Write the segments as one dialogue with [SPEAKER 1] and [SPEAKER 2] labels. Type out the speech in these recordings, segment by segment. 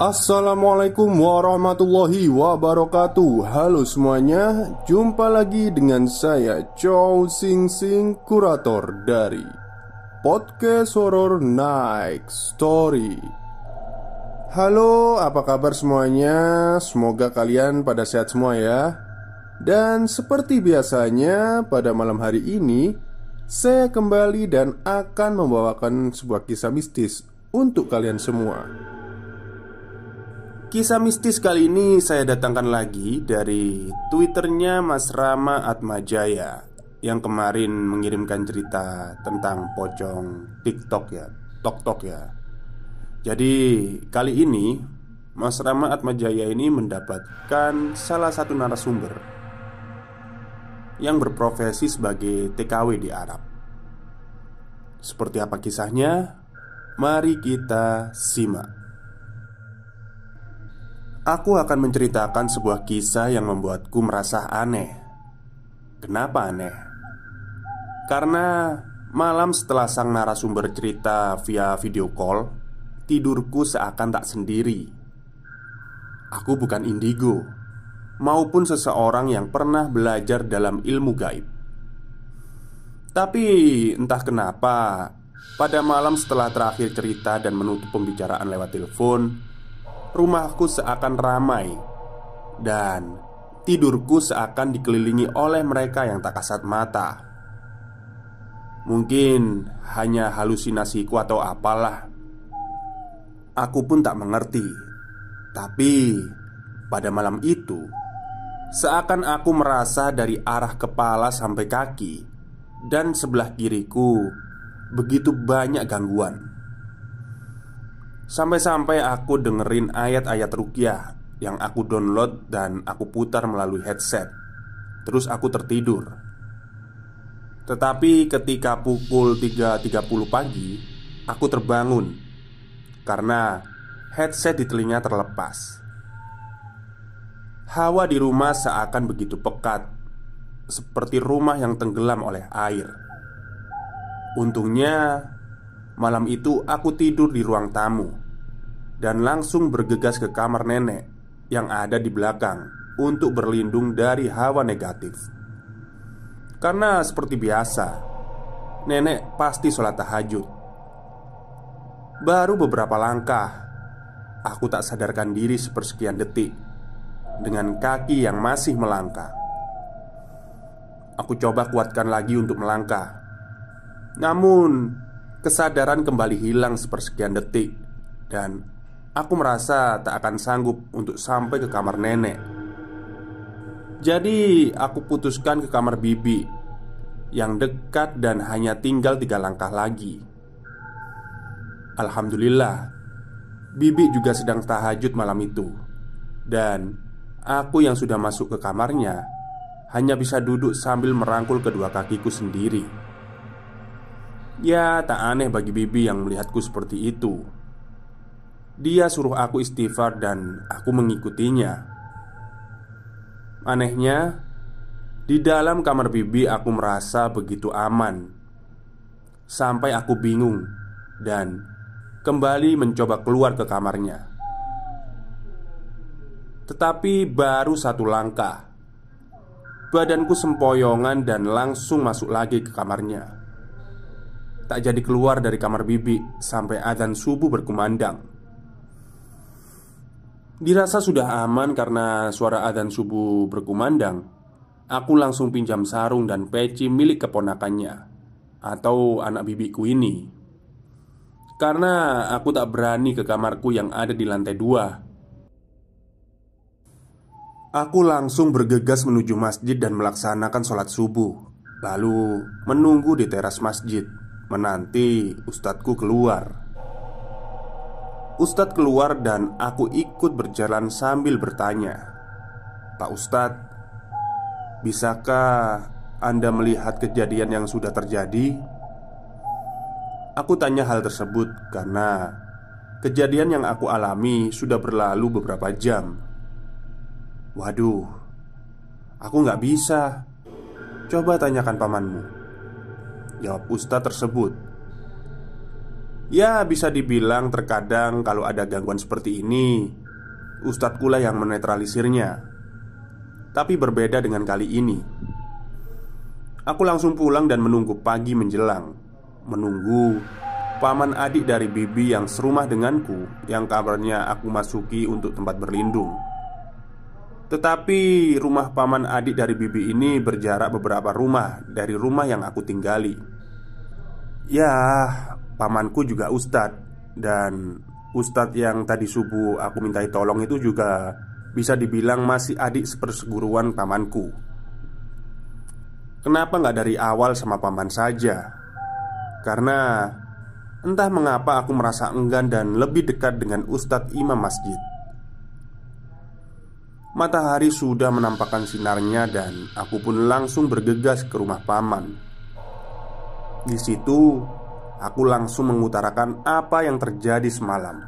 [SPEAKER 1] Assalamualaikum warahmatullahi wabarakatuh. Halo semuanya, jumpa lagi dengan saya Chow Sing Sing, kurator dari Podcast Horror Night Story. Halo, apa kabar semuanya? Semoga kalian pada sehat semua ya. Dan seperti biasanya pada malam hari ini saya kembali dan akan membawakan sebuah kisah mistis untuk kalian semua. Kisah mistis kali ini saya datangkan lagi dari Twitternya Mas Rama Atmajaya, yang kemarin mengirimkan cerita tentang pocong TikTok ya, Tok ya. Jadi kali ini Mas Rama Atmajaya ini mendapatkan salah satu narasumber yang berprofesi sebagai TKW di Arab. Seperti apa kisahnya? Mari kita simak. Aku akan menceritakan sebuah kisah yang membuatku merasa aneh. Kenapa aneh? Karena malam setelah sang narasumber cerita via video call, tidurku seakan tak sendiri. Aku bukan indigo maupun seseorang yang pernah belajar dalam ilmu gaib. Tapi entah kenapa, pada malam setelah terakhir cerita dan menutup pembicaraan lewat telepon, rumahku seakan ramai dan tidurku seakan dikelilingi oleh mereka yang tak kasat mata. Mungkin hanya halusinasiku atau apalah. Aku pun tak mengerti. Tapi pada malam itu, seakan aku merasa dari arah kepala sampai kaki dan sebelah kiriku begitu banyak gangguan. Sampai-sampai aku dengerin ayat-ayat ruqyah yang aku download dan aku putar melalui headset. Terus aku tertidur. Tetapi ketika pukul 3.30 pagi, aku terbangun karena headset di telinga terlepas. Hawa di rumah seakan begitu pekat, seperti rumah yang tenggelam oleh air. Untungnya malam itu aku tidur di ruang tamu dan langsung bergegas ke kamar nenek yang ada di belakang untuk berlindung dari hawa negatif. Karena seperti biasa, nenek pasti sholat tahajud. Baru beberapa langkah, aku tak sadarkan diri sepersekian detik dengan kaki yang masih melangkah. Aku coba kuatkan lagi untuk melangkah. Namun kesadaran kembali hilang sepersekian detik dan aku merasa tak akan sanggup untuk sampai ke kamar nenek. Jadi aku putuskan ke kamar bibi yang dekat dan hanya tinggal 3 langkah lagi. Alhamdulillah, bibi juga sedang tahajud malam itu. Dan aku yang sudah masuk ke kamarnya hanya bisa duduk sambil merangkul kedua kakiku sendiri. Ya, tak aneh bagi bibi yang melihatku seperti itu. Dia suruh aku istighfar dan aku mengikutinya. Anehnya, di dalam kamar bibi aku merasa begitu aman. Sampai aku bingung dan kembali mencoba keluar ke kamarnya. Tetapi baru 1 langkah, badanku sempoyongan dan langsung masuk lagi ke kamarnya. Tak jadi keluar dari kamar bibi sampai adzan subuh berkumandang. Dirasa sudah aman karena suara adzan subuh berkumandang, aku langsung pinjam sarung dan peci milik keponakannya atau anak bibiku ini. Karena aku tak berani ke kamarku yang ada di lantai 2. Aku langsung bergegas menuju masjid dan melaksanakan sholat subuh. Lalu menunggu di teras masjid, menanti ustadzku keluar. Ustadz keluar dan aku ikut berjalan sambil bertanya, "Pak Ustadz, bisakah Anda melihat kejadian yang sudah terjadi?" Aku tanya hal tersebut karena kejadian yang aku alami sudah berlalu beberapa jam. "Waduh, aku nggak bisa. Coba tanyakan pamanmu," jawab ustadz tersebut. Ya, bisa dibilang terkadang kalau ada gangguan seperti ini, ustadzku lah yang menetralisirnya. Tapi berbeda dengan kali ini. Aku langsung pulang dan menunggu pagi menjelang. Menunggu paman adik dari bibi yang serumah denganku, yang kabarnya aku masuki untuk tempat berlindung. Tetapi rumah paman adik dari bibi ini berjarak beberapa rumah dari rumah yang aku tinggali. Ya, pamanku juga ustadz. Dan ustadz yang tadi subuh aku mintai tolong itu juga bisa dibilang masih adik seperseguruan pamanku. Kenapa nggak dari awal sama paman saja? Karena entah mengapa aku merasa enggan dan lebih dekat dengan ustadz imam masjid. Matahari sudah menampakkan sinarnya dan aku pun langsung bergegas ke rumah paman. Di situ aku langsung mengutarakan apa yang terjadi semalam.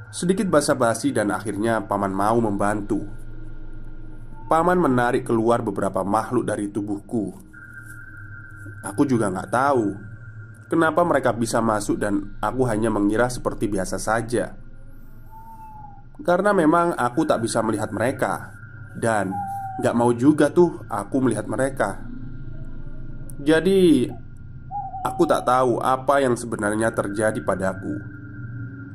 [SPEAKER 1] Sedikit basa-basi dan akhirnya paman mau membantu. Paman menarik keluar beberapa makhluk dari tubuhku. Aku juga nggak tahu kenapa mereka bisa masuk dan aku hanya mengira seperti biasa saja. Karena memang aku tak bisa melihat mereka. Dan gak mau juga tuh aku melihat mereka. Jadi aku tak tahu apa yang sebenarnya terjadi padaku.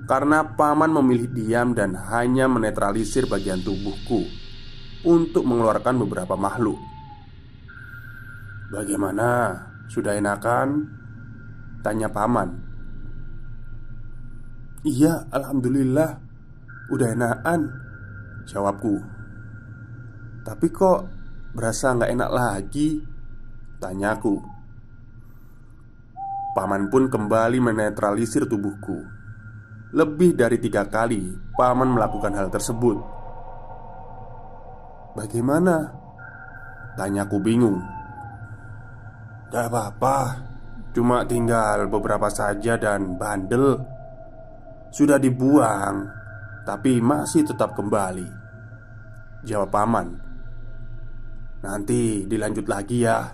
[SPEAKER 1] Karena paman memilih diam dan hanya menetralisir bagian tubuhku untuk mengeluarkan beberapa makhluk. "Bagaimana? Sudah enakan?" tanya paman. "Iya, alhamdulillah, udah enakan," jawabku. "Tapi kok berasa nggak enak lagi?" tanyaku. Paman pun kembali menetralisir tubuhku. Lebih dari 3 kali paman melakukan hal tersebut. "Bagaimana?" tanyaku bingung. "Gak apa-apa, cuma tinggal beberapa saja dan bandel. Sudah dibuang, tapi masih tetap kembali," jawab paman. "Nanti dilanjut lagi ya,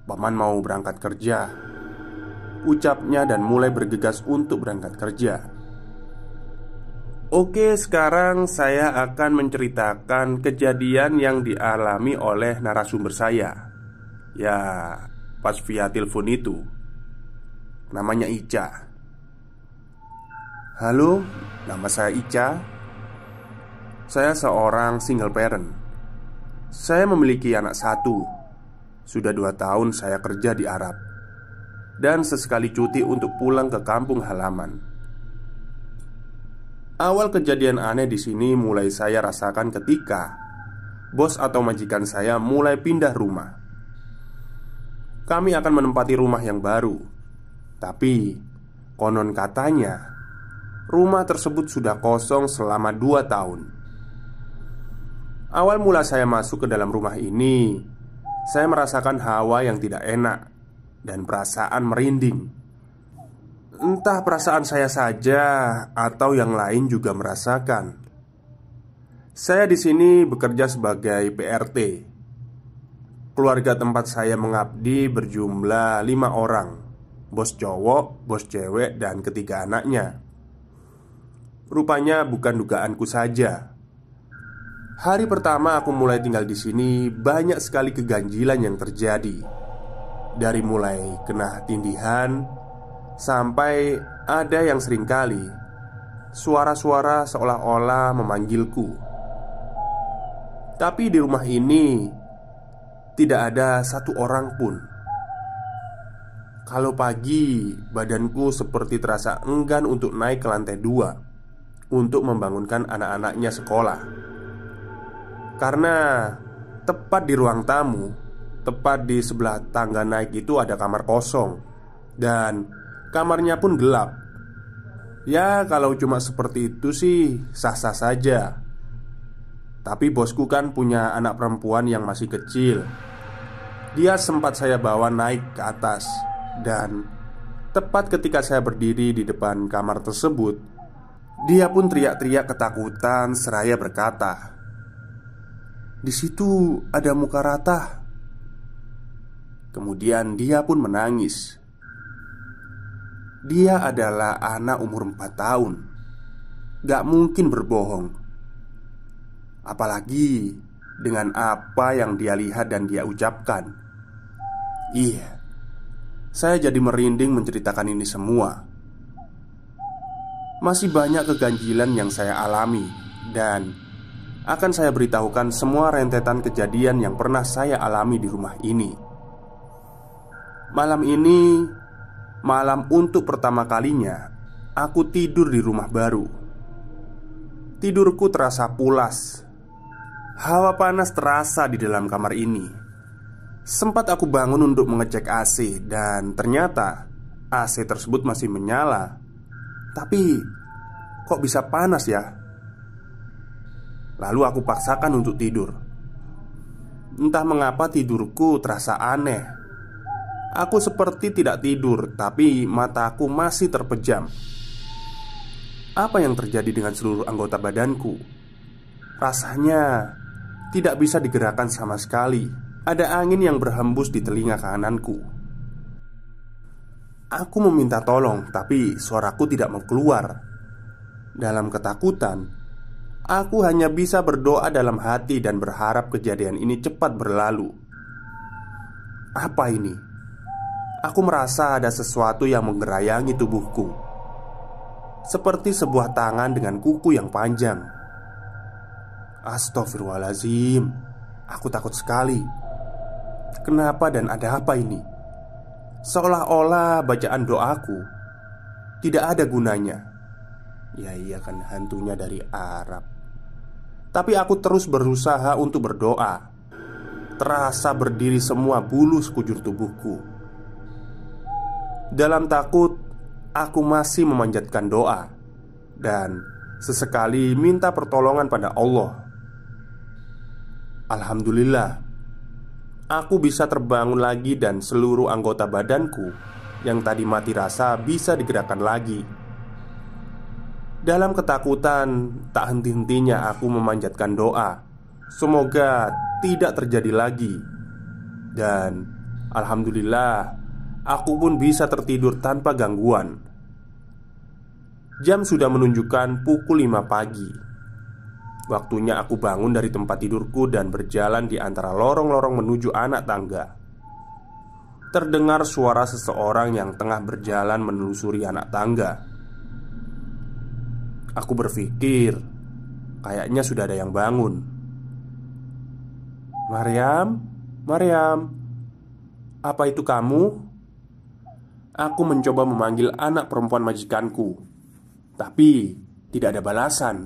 [SPEAKER 1] paman mau berangkat kerja," ucapnya dan mulai bergegas untuk berangkat kerja. Oke, sekarang saya akan menceritakan kejadian yang dialami oleh narasumber saya. Ya, pas via telepon itu. Namanya Ica. "Halo, nama saya Ica. Saya seorang single parent. Saya memiliki anak 1. Sudah 2 tahun saya kerja di Arab. Dan sesekali cuti untuk pulang ke kampung halaman. Awal kejadian aneh di sini mulai saya rasakan ketika bos atau majikan saya mulai pindah rumah. Kami akan menempati rumah yang baru. Tapi konon katanya rumah tersebut sudah kosong selama 2 tahun. Awal mula saya masuk ke dalam rumah ini, saya merasakan hawa yang tidak enak dan perasaan merinding. Entah perasaan saya saja atau yang lain juga merasakan. Saya di sini bekerja sebagai PRT. Keluarga tempat saya mengabdi berjumlah 5 orang. Bos cowok, bos cewek, dan 3 anaknya. Rupanya bukan dugaanku saja. Hari pertama aku mulai tinggal di sini, banyak sekali keganjilan yang terjadi. Dari mulai kena tindihan sampai ada yang seringkali suara-suara seolah-olah memanggilku. Tapi di rumah ini tidak ada satu orang pun. Kalau pagi, badanku seperti terasa enggan untuk naik ke lantai 2 untuk membangunkan anak-anaknya sekolah. Karena tepat di ruang tamu, tepat di sebelah tangga naik itu ada kamar kosong. Dan kamarnya pun gelap. Ya, kalau cuma seperti itu sih sah-sah saja. Tapi bosku kan punya anak perempuan yang masih kecil. Dia sempat saya bawa naik ke atas. Dan tepat ketika saya berdiri di depan kamar tersebut, dia pun teriak-teriak ketakutan seraya berkata, "Di situ ada muka Ratah." Kemudian dia pun menangis. Dia adalah anak umur 4 tahun. Gak mungkin berbohong. Apalagi dengan apa yang dia lihat dan dia ucapkan. Iya, saya jadi merinding menceritakan ini semua. Masih banyak keganjilan yang saya alami, dan akan saya beritahukan semua rentetan kejadian yang pernah saya alami di rumah ini. Malam ini, malam untuk pertama kalinya aku tidur di rumah baru. Tidurku terasa pulas. Hawa panas terasa di dalam kamar ini. Sempat aku bangun untuk mengecek AC, dan ternyata AC tersebut masih menyala. Tapi kok bisa panas ya? Lalu aku paksakan untuk tidur. Entah mengapa tidurku terasa aneh. Aku seperti tidak tidur, tapi mataku masih terpejam. Apa yang terjadi dengan seluruh anggota badanku? Rasanya tidak bisa digerakkan sama sekali. Ada angin yang berhembus di telinga kananku. Aku meminta tolong, tapi suaraku tidak mau keluar. Dalam ketakutan, aku hanya bisa berdoa dalam hati dan berharap kejadian ini cepat berlalu. Apa ini? Aku merasa ada sesuatu yang menggerayangi tubuhku, seperti sebuah tangan dengan kuku yang panjang. Astaghfirullahaladzim. Aku takut sekali. Kenapa dan ada apa ini? Seolah-olah bacaan doaku tidak ada gunanya. Ya iya kan, hantunya dari Arab. Tapi aku terus berusaha untuk berdoa. Terasa berdiri semua bulu sekujur tubuhku. Dalam takut, aku masih memanjatkan doa dan sesekali minta pertolongan pada Allah. Alhamdulillah, aku bisa terbangun lagi dan seluruh anggota badanku yang tadi mati rasa bisa digerakkan lagi. Dalam ketakutan, tak henti-hentinya aku memanjatkan doa, semoga tidak terjadi lagi. Dan alhamdulillah, aku pun bisa tertidur tanpa gangguan. Jam sudah menunjukkan pukul 5 pagi. Waktunya aku bangun dari tempat tidurku dan berjalan di antara lorong-lorong menuju anak tangga. Terdengar suara seseorang yang tengah berjalan menelusuri anak tangga. Aku berpikir, kayaknya sudah ada yang bangun. "Maryam, Maryam, apa itu kamu?" Aku mencoba memanggil anak perempuan majikanku, tapi tidak ada balasan.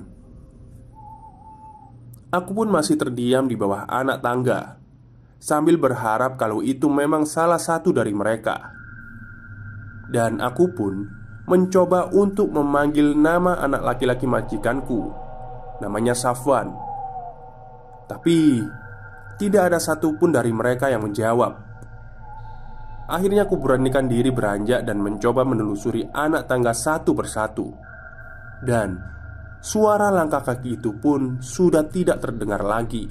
[SPEAKER 1] Aku pun masih terdiam di bawah anak tangga, sambil berharap kalau itu memang salah satu dari mereka. Dan aku pun mencoba untuk memanggil nama anak laki-laki majikanku. Namanya Safwan. Tapi tidak ada satupun dari mereka yang menjawab. Akhirnya aku beranikan diri beranjak dan mencoba menelusuri anak tangga satu persatu. Dan suara langkah kaki itu pun sudah tidak terdengar lagi.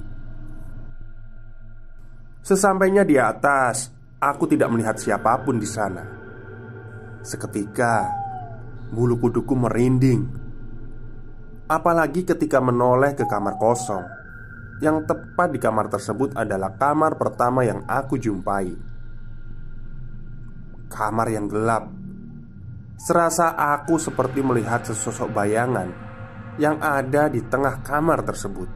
[SPEAKER 1] Sesampainya di atas, aku tidak melihat siapapun di sana. Seketika, bulu kuduku merinding. Apalagi ketika menoleh ke kamar kosong. Yang tepat di kamar tersebut adalah kamar pertama yang aku jumpai. Kamar yang gelap. Serasa aku seperti melihat sesosok bayangan yang ada di tengah kamar tersebut.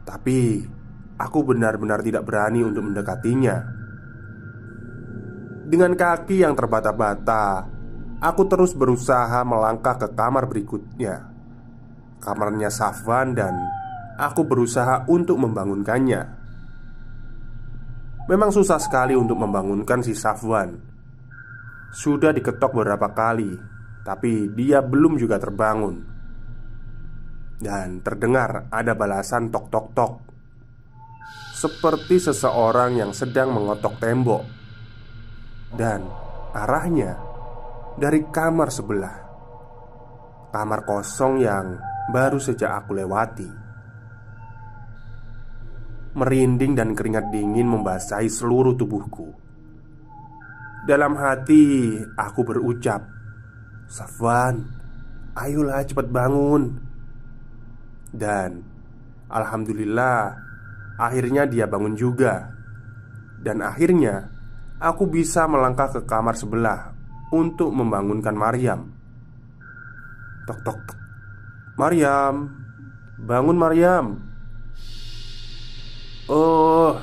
[SPEAKER 1] Tapi aku benar-benar tidak berani untuk mendekatinya. Dengan kaki yang terbata-bata, aku terus berusaha melangkah ke kamar berikutnya, kamarnya Safwan, dan aku berusaha untuk membangunkannya. Memang susah sekali untuk membangunkan si Safwan. Sudah diketok beberapa kali, tapi dia belum juga terbangun. Dan terdengar ada balasan tok-tok-tok, seperti seseorang yang sedang mengotok tembok. Dan arahnya dari kamar sebelah, kamar kosong yang baru saja aku lewati. Merinding dan keringat dingin membasahi seluruh tubuhku. Dalam hati aku berucap, "Safwan, ayolah cepat bangun." Dan alhamdulillah, akhirnya dia bangun juga. Dan akhirnya aku bisa melangkah ke kamar sebelah untuk membangunkan Maryam. Tok tok tok. "Maryam, bangun Maryam." "Oh,"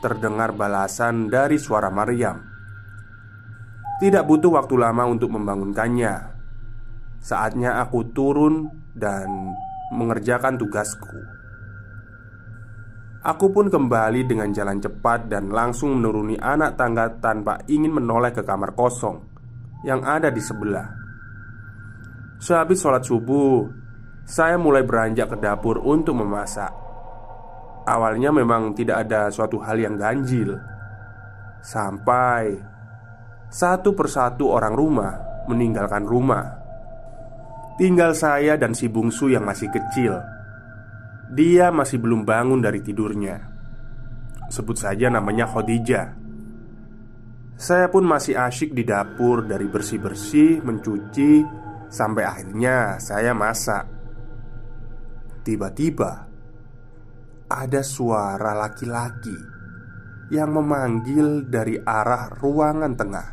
[SPEAKER 1] terdengar balasan dari suara Maryam. Tidak butuh waktu lama untuk membangunkannya. Saatnya aku turun dan mengerjakan tugasku. Aku pun kembali dengan jalan cepat dan langsung menuruni anak tangga tanpa ingin menoleh ke kamar kosong yang ada di sebelah. Sehabis sholat subuh, saya mulai beranjak ke dapur untuk memasak. Awalnya memang tidak ada suatu hal yang ganjil, sampai satu persatu orang rumah meninggalkan rumah. Tinggal saya dan si bungsu yang masih kecil. Dia masih belum bangun dari tidurnya. Sebut saja namanya Khadijah. Saya pun masih asyik di dapur, dari bersih-bersih, mencuci, sampai akhirnya saya masak. Tiba-tiba ada suara laki-laki yang memanggil dari arah ruangan tengah.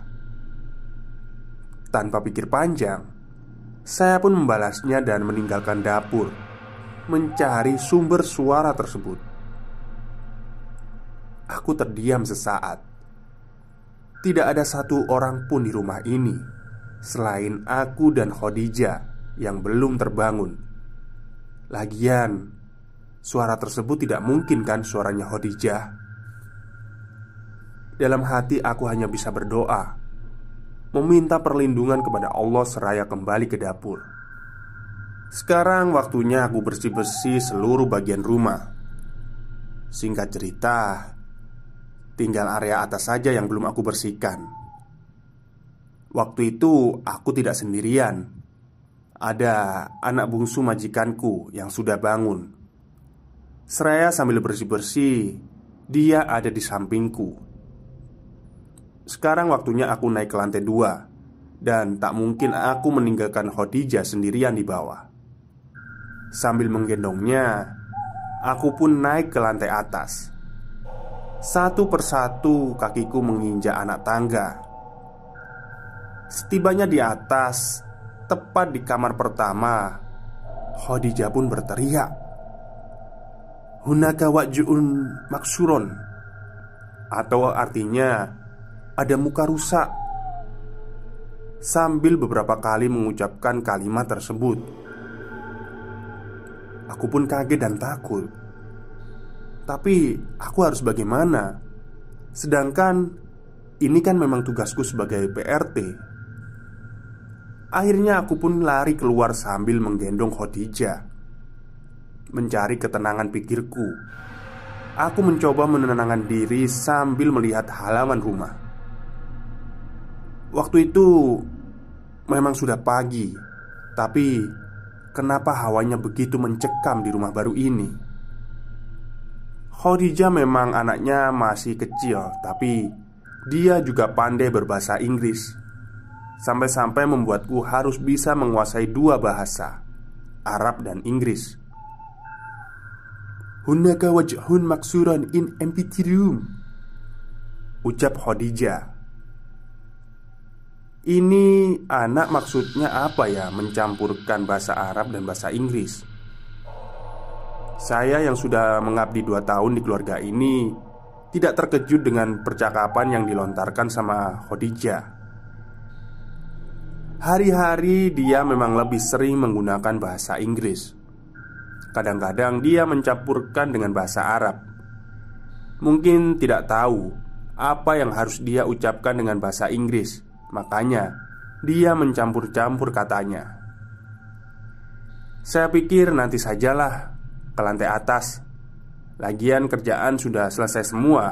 [SPEAKER 1] Tanpa pikir panjang, saya pun membalasnya dan meninggalkan dapur, mencari sumber suara tersebut. Aku terdiam sesaat. Tidak ada satu orang pun di rumah ini selain aku dan Khadijah yang belum terbangun. Lagian, suara tersebut tidak mungkin kan suaranya Khadijah. Dalam hati aku hanya bisa berdoa, meminta perlindungan kepada Allah seraya kembali ke dapur. Sekarang waktunya aku bersih-bersih seluruh bagian rumah. Singkat cerita, tinggal area atas saja yang belum aku bersihkan. Waktu itu aku tidak sendirian. Ada anak bungsu majikanku yang sudah bangun. Seraya sambil bersih-bersih, dia ada di sampingku. Sekarang waktunya aku naik ke lantai 2. Dan tak mungkin aku meninggalkan Khadijah sendirian di bawah. Sambil menggendongnya, aku pun naik ke lantai atas. Satu persatu kakiku menginjak anak tangga. Setibanya di atas, tepat di kamar pertama, Khadijah pun berteriak, "Hunaka waj'un maksuron," atau artinya ada muka rusak. Sambil beberapa kali mengucapkan kalimat tersebut. Aku pun kaget dan takut. Tapi aku harus bagaimana? Sedangkan ini kan memang tugasku sebagai PRT. Akhirnya aku pun lari keluar sambil menggendong Khadijah, mencari ketenangan pikirku. Aku mencoba menenangkan diri sambil melihat halaman rumah. Waktu itu memang sudah pagi, tapi kenapa hawanya begitu mencekam di rumah baru ini? Khadijah memang anaknya masih kecil, tapi dia juga pandai berbahasa Inggris. Sampai-sampai membuatku harus bisa menguasai 2 bahasa, Arab dan Inggris. "Hunaka wajhun maksuran in empty room," ucap Khadijah. Ini anak maksudnya apa ya, mencampurkan bahasa Arab dan bahasa Inggris? Saya yang sudah mengabdi 2 tahun di keluarga ini tidak terkejut dengan percakapan yang dilontarkan sama Khadijah. Hari-hari dia memang lebih sering menggunakan bahasa Inggris. Kadang-kadang dia mencampurkan dengan bahasa Arab. Mungkin tidak tahu apa yang harus dia ucapkan dengan bahasa Inggris, makanya dia mencampur-campur katanya. Saya pikir nanti sajalah ke lantai atas. Lagian kerjaan sudah selesai semua.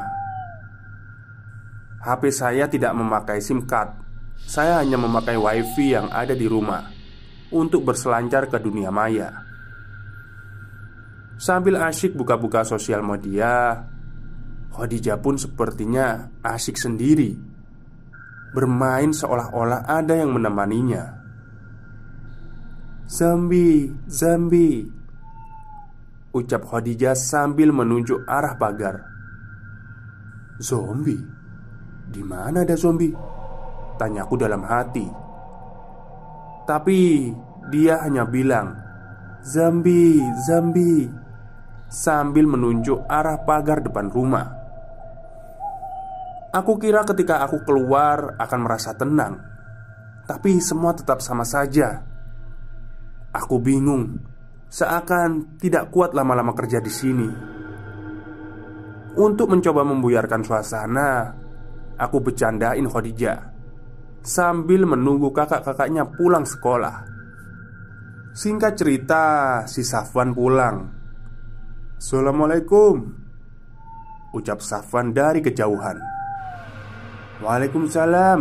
[SPEAKER 1] HP saya tidak memakai SIM card. Saya hanya memakai wifi yang ada di rumah untuk berselancar ke dunia maya. Sambil asyik buka-buka sosial media, Khadijah pun sepertinya asyik sendiri. bermain seolah-olah ada yang menemaninya. "Zombie, zombie," ucap Khadijah sambil menunjuk arah pagar. "Zombie? Di mana ada zombie?" tanyaku dalam hati. Tapi dia hanya bilang, "Zombie, zombie," sambil menunjuk arah pagar depan rumah. Aku kira ketika aku keluar akan merasa tenang, tapi semua tetap sama saja. Aku bingung, seakan tidak kuat lama-lama kerja di sini. Untuk mencoba membuyarkan suasana, aku bercandain Khadijah sambil menunggu kakak-kakaknya pulang sekolah. Singkat cerita, si Safwan pulang. "Assalamualaikum," ucap Safwan dari kejauhan. "Waalaikumsalam.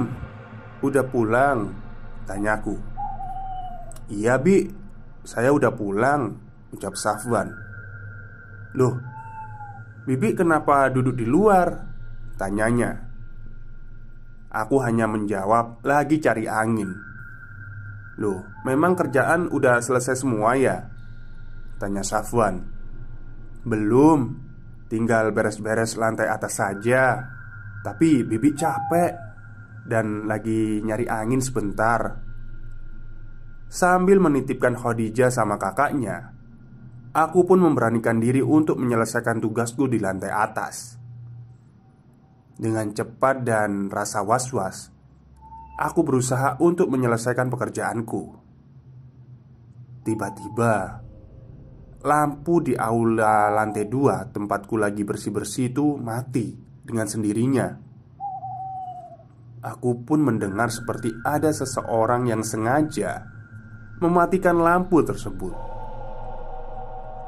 [SPEAKER 1] Udah pulang?" tanyaku. "Iya Bi, saya udah pulang," ucap Safwan. "Loh, Bibi kenapa duduk di luar?" tanyanya. Aku hanya menjawab, "Lagi cari angin." "Loh, memang kerjaan udah selesai semua ya?" tanya Safwan. "Belum, tinggal beres-beres lantai atas saja. Tapi Bibi capek dan lagi nyari angin sebentar." Sambil menitipkan Khadijah sama kakaknya, aku pun memberanikan diri untuk menyelesaikan tugasku di lantai atas. Dengan cepat dan rasa was-was, aku berusaha untuk menyelesaikan pekerjaanku. Tiba-tiba, lampu di aula lantai 2 tempatku lagi bersih-bersih itu mati dengan sendirinya. Aku pun mendengar seperti ada seseorang yang sengaja mematikan lampu tersebut.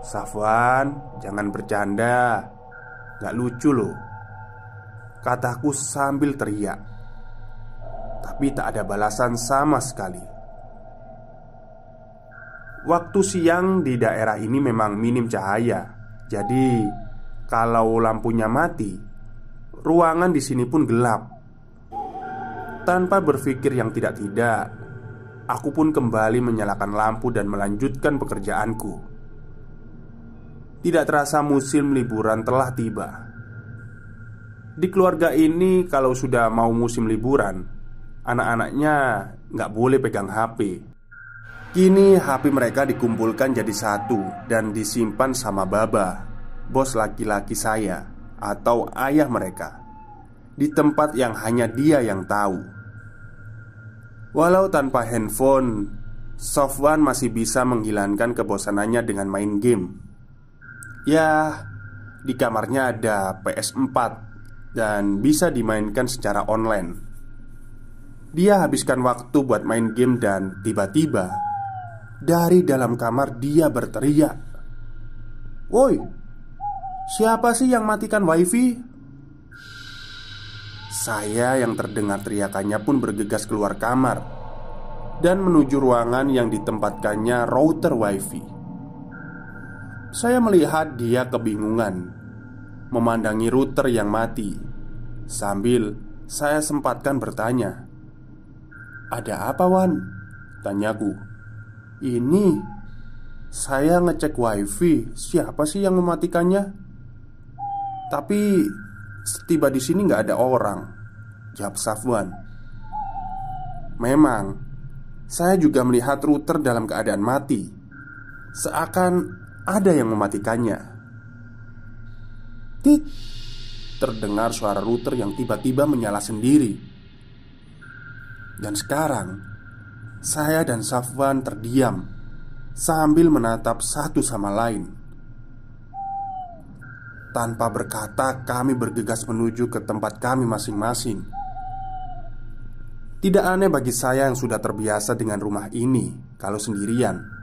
[SPEAKER 1] "Safwan, jangan bercanda, gak lucu loh," kataku sambil teriak. Tapi tak ada balasan sama sekali. Waktu siang di daerah ini memang minim cahaya. Jadi, kalau lampunya mati, ruangan di sini pun gelap. Tanpa berpikir yang tidak-tidak, aku pun kembali menyalakan lampu dan melanjutkan pekerjaanku. Tidak terasa musim liburan telah tiba. Di keluarga ini kalau sudah mau musim liburan, anak-anaknya nggak boleh pegang HP. Kini HP mereka dikumpulkan jadi satu dan disimpan sama Baba, bos laki-laki saya, atau ayah mereka, di tempat yang hanya dia yang tahu. Walau tanpa handphone, Safwan masih bisa menghilangkan kebosanannya dengan main game. Ya, di kamarnya ada PS4 dan bisa dimainkan secara online. Dia habiskan waktu buat main game dan tiba-tiba dari dalam kamar dia berteriak, "Woi, siapa sih yang matikan wifi?" Saya yang terdengar teriakannya pun bergegas keluar kamar dan menuju ruangan yang ditempatkannya router wifi. Saya melihat dia kebingungan memandangi router yang mati. Sambil saya sempatkan bertanya, "Ada apa, Wan?" tanyaku. "Ini saya ngecek wifi, siapa sih yang mematikannya? Tapi setiba di sini nggak ada orang," jawab Safwan. Memang saya juga melihat router dalam keadaan mati, seakan ada yang mematikannya. Tit, terdengar suara router yang tiba-tiba menyala sendiri. Dan sekarang saya dan Safwan terdiam sambil menatap satu sama lain. Tanpa berkata, kami bergegas menuju ke tempat kami masing-masing. Tidak aneh bagi saya yang sudah terbiasa dengan rumah ini kalau sendirian.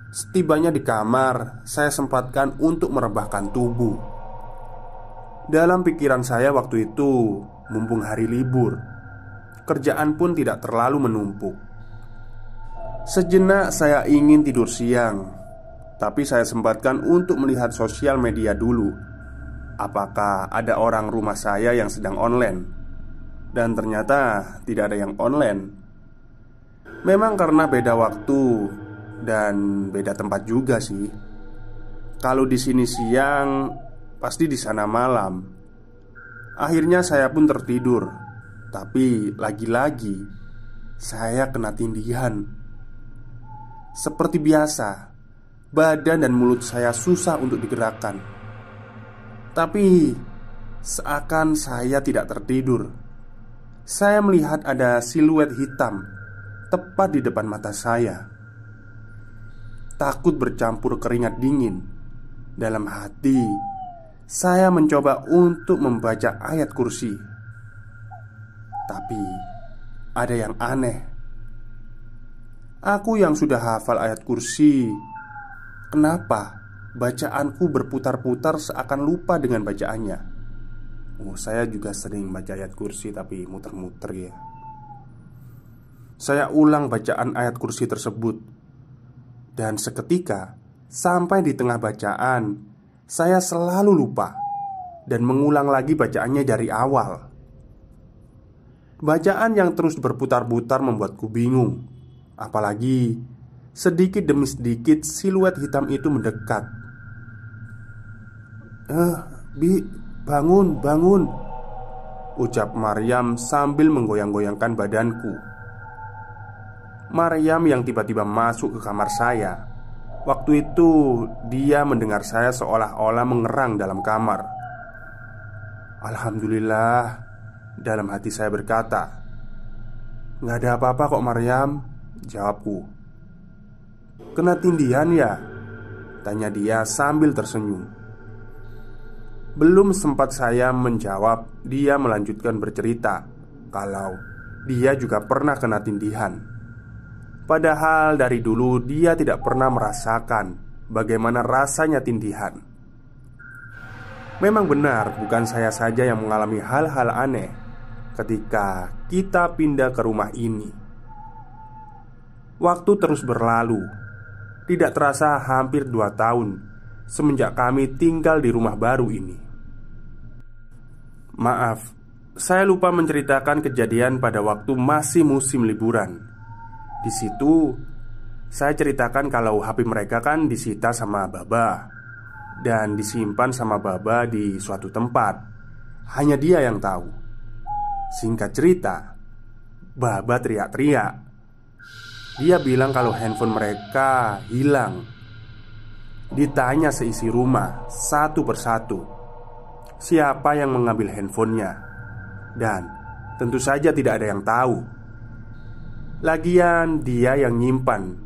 [SPEAKER 1] Setibanya di kamar, saya sempatkan untuk merebahkan tubuh. Dalam pikiran saya waktu itu, mumpung hari libur, kerjaan pun tidak terlalu menumpuk. Sejenak saya ingin tidur siang, tapi saya sempatkan untuk melihat sosial media dulu. Apakah ada orang rumah saya yang sedang online? dan ternyata tidak ada yang online. Memang karena beda waktu dan beda tempat juga sih. Kalau di sini siang, pasti di sana malam. Akhirnya saya pun tertidur. Tapi lagi-lagi saya kena tindihan. Seperti biasa, badan dan mulut saya susah untuk digerakkan. Tapi seakan saya tidak tertidur. Saya melihat ada siluet hitam tepat di depan mata saya. Takut bercampur keringat dingin. Dalam hati, saya mencoba untuk membaca ayat kursi. Tapi ada yang aneh. Aku yang sudah hafal ayat kursi, kenapa bacaanku berputar-putar seakan lupa dengan bacaannya? Saya juga sering baca ayat kursi tapi muter-muter ya. Saya ulang bacaan ayat kursi tersebut. Dan seketika sampai di tengah bacaan, saya selalu lupa dan mengulang lagi bacaannya dari awal. Bacaan yang terus berputar-putar membuatku bingung. Apalagi sedikit demi sedikit siluet hitam itu mendekat. Bi, bangun, bangun," ucap Maryam sambil menggoyang-goyangkan badanku. Maryam yang tiba-tiba masuk ke kamar saya. Waktu itu dia mendengar saya seolah-olah mengerang dalam kamar. "Alhamdulillah," dalam hati saya berkata. "Nggak ada apa-apa kok Maryam," jawabku. "Kena tindihan ya?" tanya dia sambil tersenyum. Belum sempat saya menjawab, dia melanjutkan bercerita kalau dia juga pernah kena tindihan. Padahal dari dulu dia tidak pernah merasakan bagaimana rasanya tindihan. Memang benar, bukan saya saja yang mengalami hal-hal aneh ketika kita pindah ke rumah ini. Waktu terus berlalu. Tidak terasa hampir 2 tahun semenjak kami tinggal di rumah baru ini. Maaf, saya lupa menceritakan kejadian pada waktu masih musim liburan. Di situ saya ceritakan kalau HP mereka kan disita sama Baba dan disimpan sama Baba di suatu tempat. Hanya dia yang tahu. Singkat cerita, Baba teriak-teriak. Dia bilang kalau handphone mereka hilang. Ditanya seisi rumah satu persatu siapa yang mengambil handphonenya. Dan tentu saja tidak ada yang tahu. Lagian dia yang nyimpan,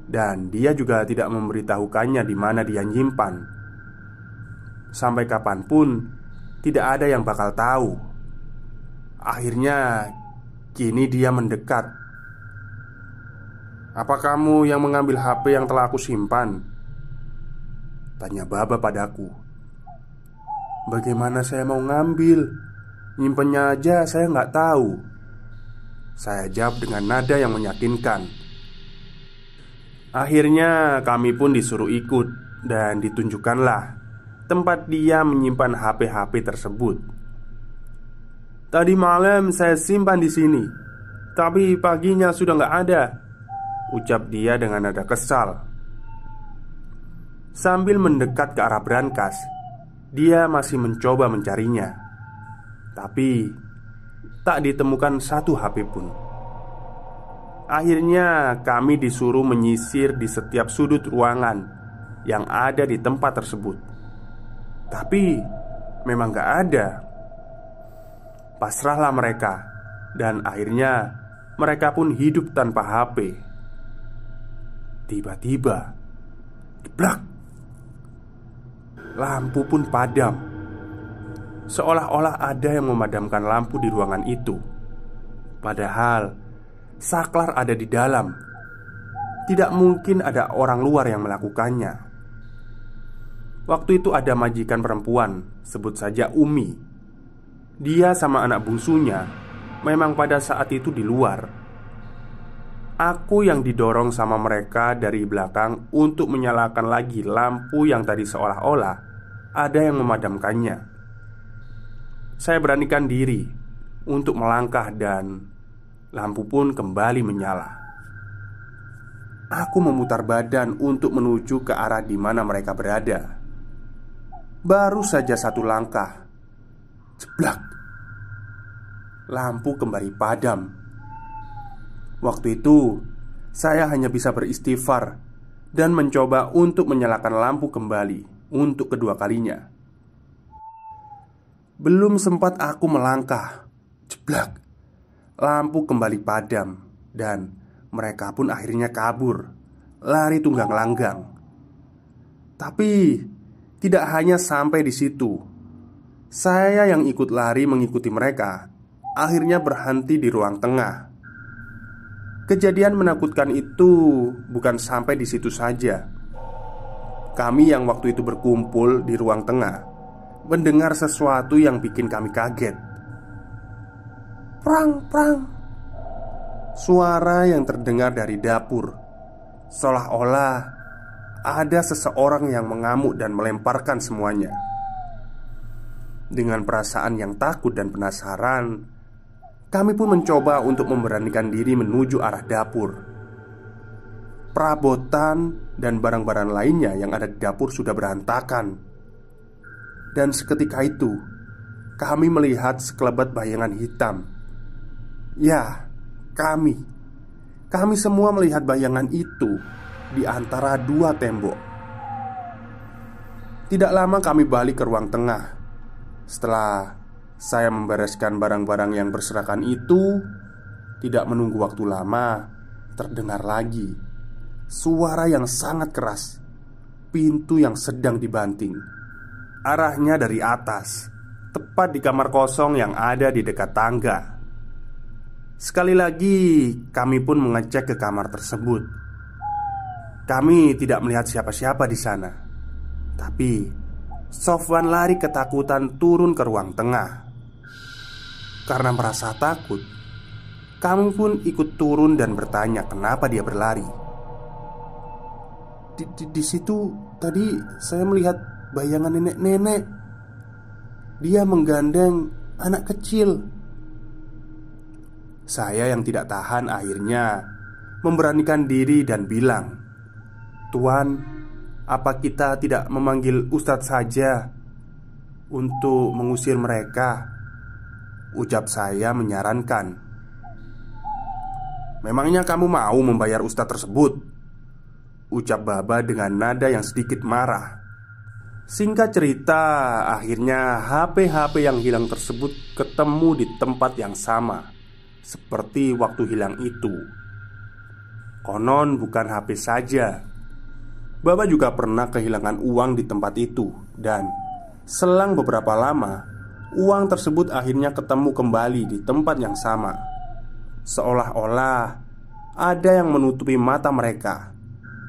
[SPEAKER 1] dan dia juga tidak memberitahukannya di mana dia nyimpan. Sampai kapanpun tidak ada yang bakal tahu. Akhirnya kini dia mendekat. "Apa kamu yang mengambil HP yang telah aku simpan?" tanya Baba padaku. "Bagaimana saya mau ngambil? Nyimpennya aja saya nggak tahu," saya jawab dengan nada yang meyakinkan. Akhirnya kami pun disuruh ikut dan ditunjukkanlah tempat dia menyimpan HP-HP tersebut. "Tadi malam saya simpan di sini, tapi paginya sudah nggak ada," ucap dia dengan nada kesal. Sambil mendekat ke arah brankas, dia masih mencoba mencarinya. Tapi tak ditemukan satu HP pun. Akhirnya kami disuruh menyisir di setiap sudut ruangan yang ada di tempat tersebut. Tapi memang gak ada. Pasrahlah mereka. Dan akhirnya mereka pun hidup tanpa HP. Tiba-tiba jeblak, lampu pun padam. Seolah-olah ada yang memadamkan lampu di ruangan itu. Padahal saklar ada di dalam. Tidak mungkin ada orang luar yang melakukannya. Waktu itu ada majikan perempuan, sebut saja Umi. Dia sama anak bungsunya memang pada saat itu di luar. Aku yang didorong sama mereka dari belakang untuk menyalakan lagi lampu yang tadi seolah-olah ada yang memadamkannya. Saya beranikan diri untuk melangkah dan lampu pun kembali menyala. Aku memutar badan untuk menuju ke arah di mana mereka berada. Baru saja satu langkah, jeblak, lampu kembali padam. Waktu itu saya hanya bisa beristighfar dan mencoba untuk menyalakan lampu kembali untuk kedua kalinya. Belum sempat aku melangkah, jeblak, lampu kembali padam dan mereka pun akhirnya kabur, lari tunggang langgang. Tapi tidak hanya sampai di situ. Saya yang ikut lari mengikuti mereka akhirnya berhenti di ruang tengah. Kejadian menakutkan itu bukan sampai di situ saja. Kami yang waktu itu berkumpul di ruang tengah mendengar sesuatu yang bikin kami kaget. Prang, prang. Suara yang terdengar dari dapur, seolah-olah ada seseorang yang mengamuk dan melemparkan semuanya. Dengan perasaan yang takut dan penasaran, kami pun mencoba untuk memberanikan diri menuju arah dapur. Perabotan dan barang-barang lainnya yang ada di dapur sudah berantakan. Dan seketika itu, kami melihat sekelebat bayangan hitam. Ya, kami semua melihat bayangan itu di antara dua tembok. Tidak lama kami balik ke ruang tengah. Setelah saya membereskan barang-barang yang berserakan itu, tidak menunggu waktu lama, terdengar lagi suara yang sangat keras. Pintu yang sedang dibanting. Arahnya dari atas, tepat di kamar kosong yang ada di dekat tangga. Sekali lagi kami pun mengecek ke kamar tersebut. Kami tidak melihat siapa-siapa di sana. Tapi Sofwan lari ketakutan turun ke ruang tengah. Karena merasa takut, kami pun ikut turun dan bertanya kenapa dia berlari. Di situ tadi saya melihat bayangan nenek-nenek. Dia menggandeng anak kecil. Saya yang tidak tahan akhirnya memberanikan diri dan bilang, "Tuan, apa kita tidak memanggil Ustadz saja untuk mengusir mereka?" Ucap saya menyarankan. "Memangnya kamu mau membayar Ustadz tersebut?" Ucap Baba dengan nada yang sedikit marah. Singkat cerita, akhirnya HP-HP yang hilang tersebut ketemu di tempat yang sama seperti waktu hilang itu. Konon bukan HP saja, Baba juga pernah kehilangan uang di tempat itu. Dan selang beberapa lama, uang tersebut akhirnya ketemu kembali di tempat yang sama. Seolah-olah ada yang menutupi mata mereka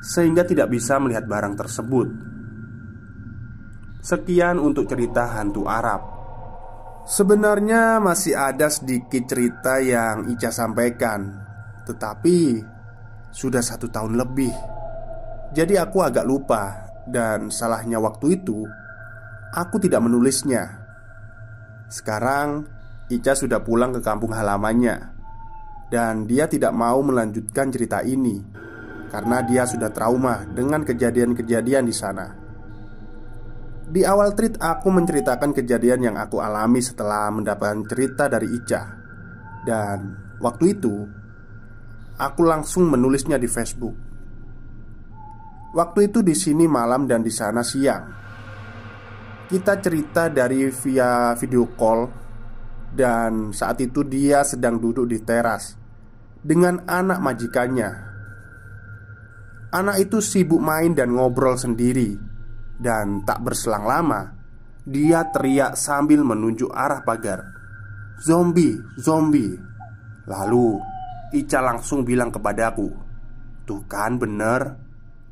[SPEAKER 1] sehingga tidak bisa melihat barang tersebut. Sekian untuk cerita hantu Arab. Sebenarnya masih ada sedikit cerita yang Ica sampaikan, tetapi sudah 1 tahun lebih. Jadi aku agak lupa. Dan salahnya waktu itu aku tidak menulisnya. Sekarang Ica sudah pulang ke kampung halamannya, dan dia tidak mau melanjutkan cerita ini karena dia sudah trauma dengan kejadian-kejadian di sana. Di awal treat aku menceritakan kejadian yang aku alami setelah mendapatkan cerita dari Ica. Dan waktu itu aku langsung menulisnya di Facebook. Waktu itu di sini malam dan di sana siang. Kita cerita dari via video call. Dan saat itu dia sedang duduk di teras dengan anak majikannya. Anak itu sibuk main dan ngobrol sendiri. Dan tak berselang lama, dia teriak sambil menunjuk arah pagar, "Zombie, zombie." Lalu Ica langsung bilang kepadaku, "Tuh kan bener,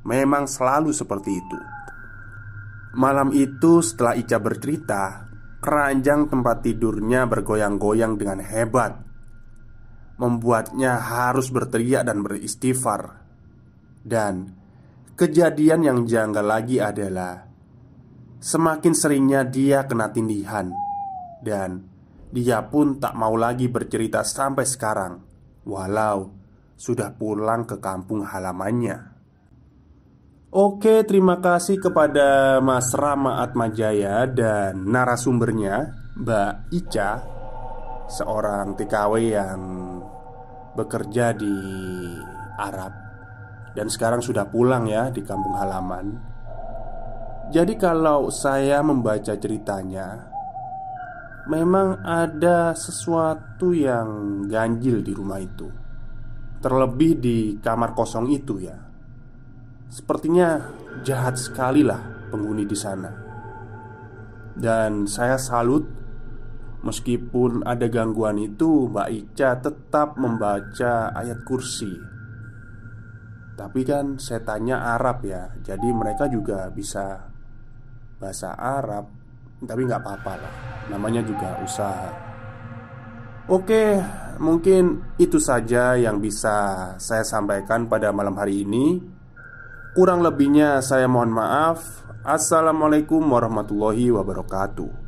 [SPEAKER 1] memang selalu seperti itu." Malam itu setelah Ica bercerita, keranjang tempat tidurnya bergoyang-goyang dengan hebat, membuatnya harus berteriak dan beristighfar. Dan kejadian yang janggal lagi adalah semakin seringnya dia kena tindihan. Dan Dia pun tak mau lagi bercerita sampai sekarang, walau sudah pulang ke kampung halamannya. Oke, terima kasih kepada Mas Rama Atmajaya dan narasumbernya, Mbak Ica, seorang TKW yang bekerja di Arab dan sekarang sudah pulang ya di kampung halaman. Jadi kalau saya membaca ceritanya, memang ada sesuatu yang ganjil di rumah itu. Terlebih di kamar kosong itu ya. Sepertinya jahat sekali lah penghuni di sana. Dan saya salut, meskipun ada gangguan itu, Mbak Ica tetap membaca ayat kursi. Tapi kan setannya Arab ya, jadi mereka juga bisa bahasa Arab. Tapi nggak apa-apa lah, namanya juga usaha. Oke, mungkin itu saja yang bisa saya sampaikan pada malam hari ini. Kurang lebihnya saya mohon maaf. Assalamualaikum warahmatullahi wabarakatuh.